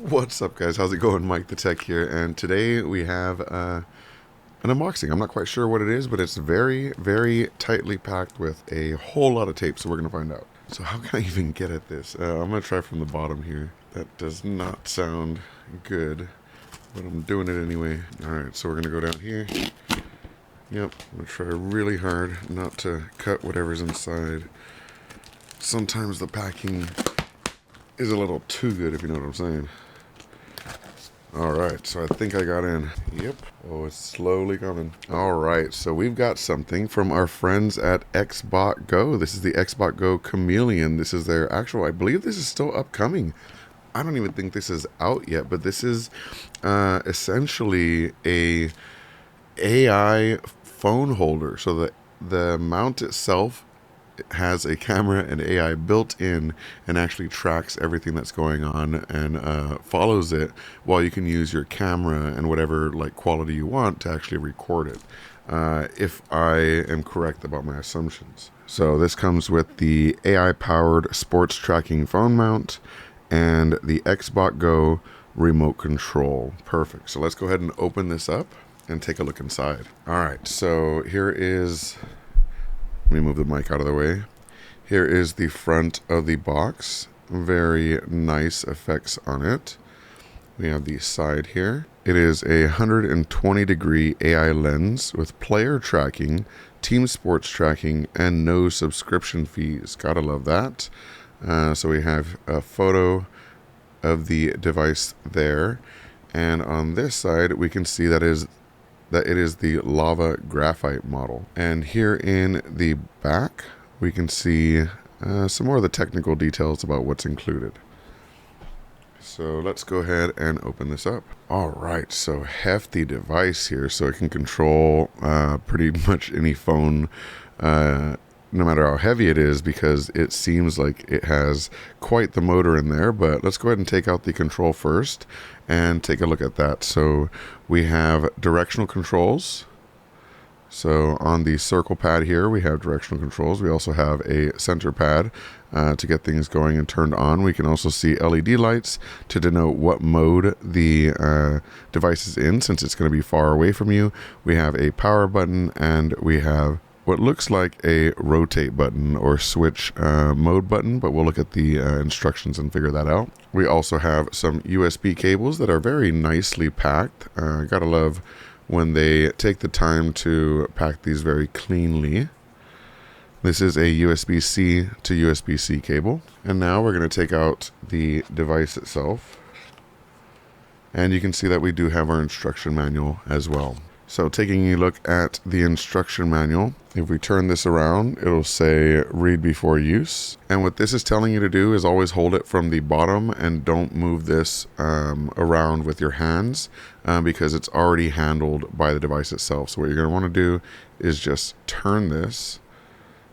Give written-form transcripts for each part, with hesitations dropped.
What's up, guys? How's it going? MikeTheTech here, and today we have an unboxing. I'm not quite sure what it is, but it's very, very tightly packed with a whole lot of tape, so we're going to find out. So how can I even get at this? I'm going to try from the bottom here. That does not sound good, but I'm doing it anyway. Alright, so we're going to go down here. Yep, I'm going to try really hard not to cut whatever's inside. Sometimes the packing is a little too good, if you know what I'm saying. Alright, so I think I got in. Yep. Oh, it's slowly coming. Alright, so we've got something from our friends at XbotGo. This is the XbotGo Chameleon. This is their actual, I believe this is still upcoming. I don't even think this is out yet, but this is essentially a AI phone holder. So the mount itself has a camera and AI built in and actually tracks everything that's going on and follows it, while you can use your camera and whatever like quality you want to actually record it, if I am correct about my assumptions. So this comes with the AI-powered sports tracking phone mount and the XbotGo remote control. Perfect. So let's go ahead and open this up and take a look inside. Alright, so here is, let me move the mic out of the way. Here is the front of the box. Very nice effects on it. We have the side here. It is a 120-degree AI lens with player tracking, team sports tracking, and no subscription fees. Gotta love that. So we have a photo of the device there. And on this side, we can see that it is the lava graphite model. And here in the back, we can see some more of the technical details about what's included. So let's go ahead and open this up. All right, so hefty device here, so it can control pretty much any phone, no matter how heavy it is, because it seems like it has quite the motor in there. But let's go ahead and take out the control first and take a look at that. So we have directional controls. So on the circle pad here, we have directional controls. We also have a center pad to get things going and turned on. We can also see LED lights to denote what mode the device is in, since it's going to be far away from you. We have a power button, and we have what looks like a rotate button or switch mode button, but we'll look at the instructions and figure that out. We also have some USB cables that are very nicely packed. Gotta love when they take the time to pack these very cleanly. This is a USB-C to USB-C cable. And now we're going to take out the device itself. And you can see that we do have our instruction manual as well. So taking a look at the instruction manual, if we turn this around, it'll say read before use. And what this is telling you to do is always hold it from the bottom and don't move this around with your hands, because it's already handled by the device itself. So what you're going to want to do is just turn this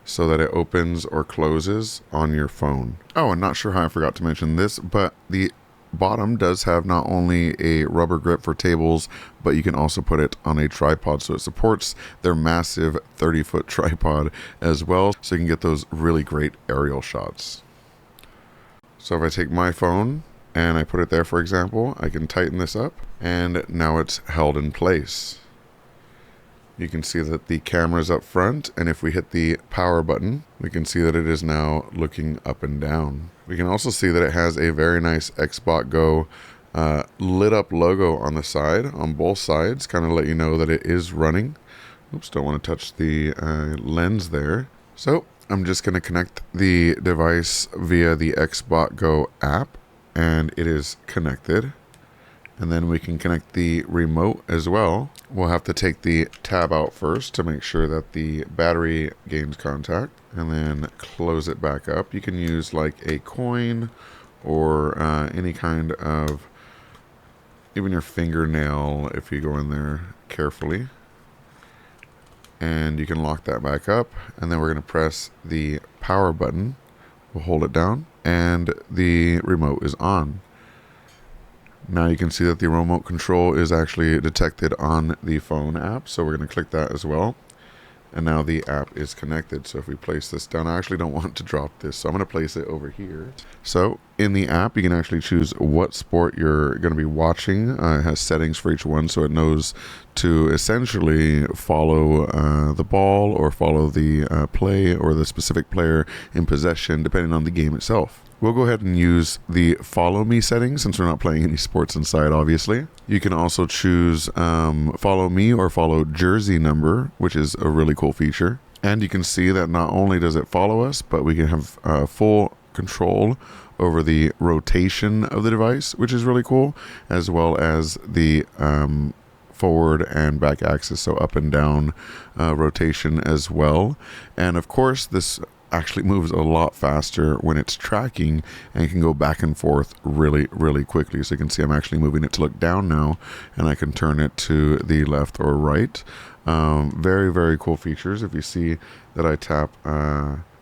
so that it opens or closes on your phone. Oh, and not sure how I forgot to mention this, but the bottom does have not only a rubber grip for tables, but you can also put it on a tripod, so it supports their massive 30-foot tripod as well, so you can get those really great aerial shots. So if I take my phone and I put it there, for example, I can tighten this up, and now it's held in place. You can see that the camera is up front, and if we hit the power button, we can see that it is now looking up and down. We can also see that it has a very nice XbotGo lit up logo on the side, on both sides, kind of let you know that it is running. Oops, don't want to touch the lens there. So I'm just going to connect the device via the XbotGo app, and it is connected. And then we can connect the remote as well. We'll have to take the tab out first to make sure that the battery gains contact, and then close it back up. You can use like a coin or any kind of, even your fingernail if you go in there carefully. And you can lock that back up, and then we're going to press the power button. We'll hold it down, and the remote is on. Now you can see that the remote control is actually detected on the phone app, so we're going to click that as well. and now the app is connected. So if we place this down, I actually don't want to drop this, so I'm going to place it over here. So in the app, you can actually choose what sport you're going to be watching. It has settings for each one, so it knows to essentially follow the ball or follow the play or the specific player in possession, depending on the game itself. We'll go ahead and use the follow me settings since we're not playing any sports inside, obviously. You can also choose follow me or follow jersey number, which is a really cool feature. And you can see that not only does it follow us, but we can have full control over the rotation of the device, which is really cool, as well as the forward and back axis, so up and down rotation as well. And of course, this actually moves a lot faster when it's tracking and can go back and forth really, really quickly. So you can see I'm actually moving it to look down now, and I can turn it to the left or right. Very, very cool features. If you see that I tap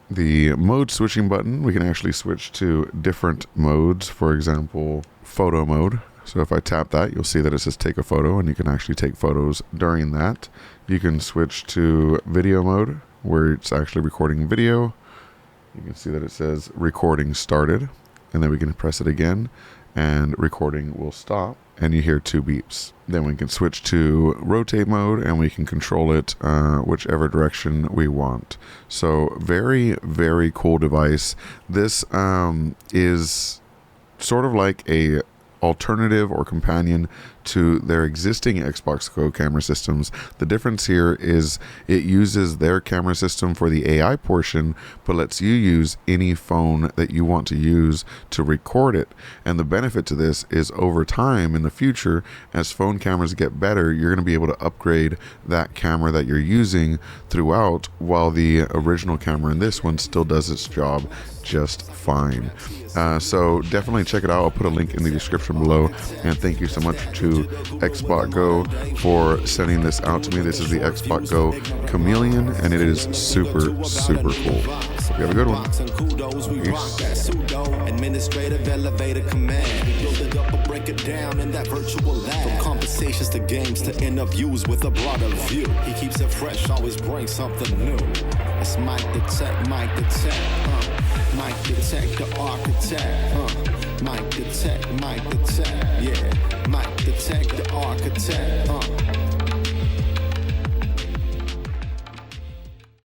the mode switching button, we can actually switch to different modes. For example, photo mode. So if I tap that, you'll see that it says take a photo, and you can actually take photos during that. You can switch to video mode, where it's actually recording video. You can see that it says recording started, and then we can press it again and recording will stop, and you hear 2 beeps. Then we can switch to rotate mode, and we can control it whichever direction we want. So very, very cool device. This is sort of like a alternative or companion to their existing XbotGo camera systems. The difference here is it uses their camera system for the AI portion, but lets you use any phone that you want to use to record it. And the benefit to this is over time in the future, as phone cameras get better, you're going to be able to upgrade that camera that you're using throughout, while the original camera in this one still does its job just fine. So definitely check it out. I'll put a link in the description below, and thank you so much to XbotGo for sending this out to me. This is the XbotGo Chameleon, and it is super, super cool. Hope you have a good one. Peace. Administrative elevator command. Build it up or break it down in that virtual lab. From conversations to games to interviews with a broader view. He keeps it fresh, always brings something new. It's MikeTheTech, MikeTheTech, MikeTheTech, the architect, MikeTheTech, MikeTheTech, yeah, MikeTheTech, the architect,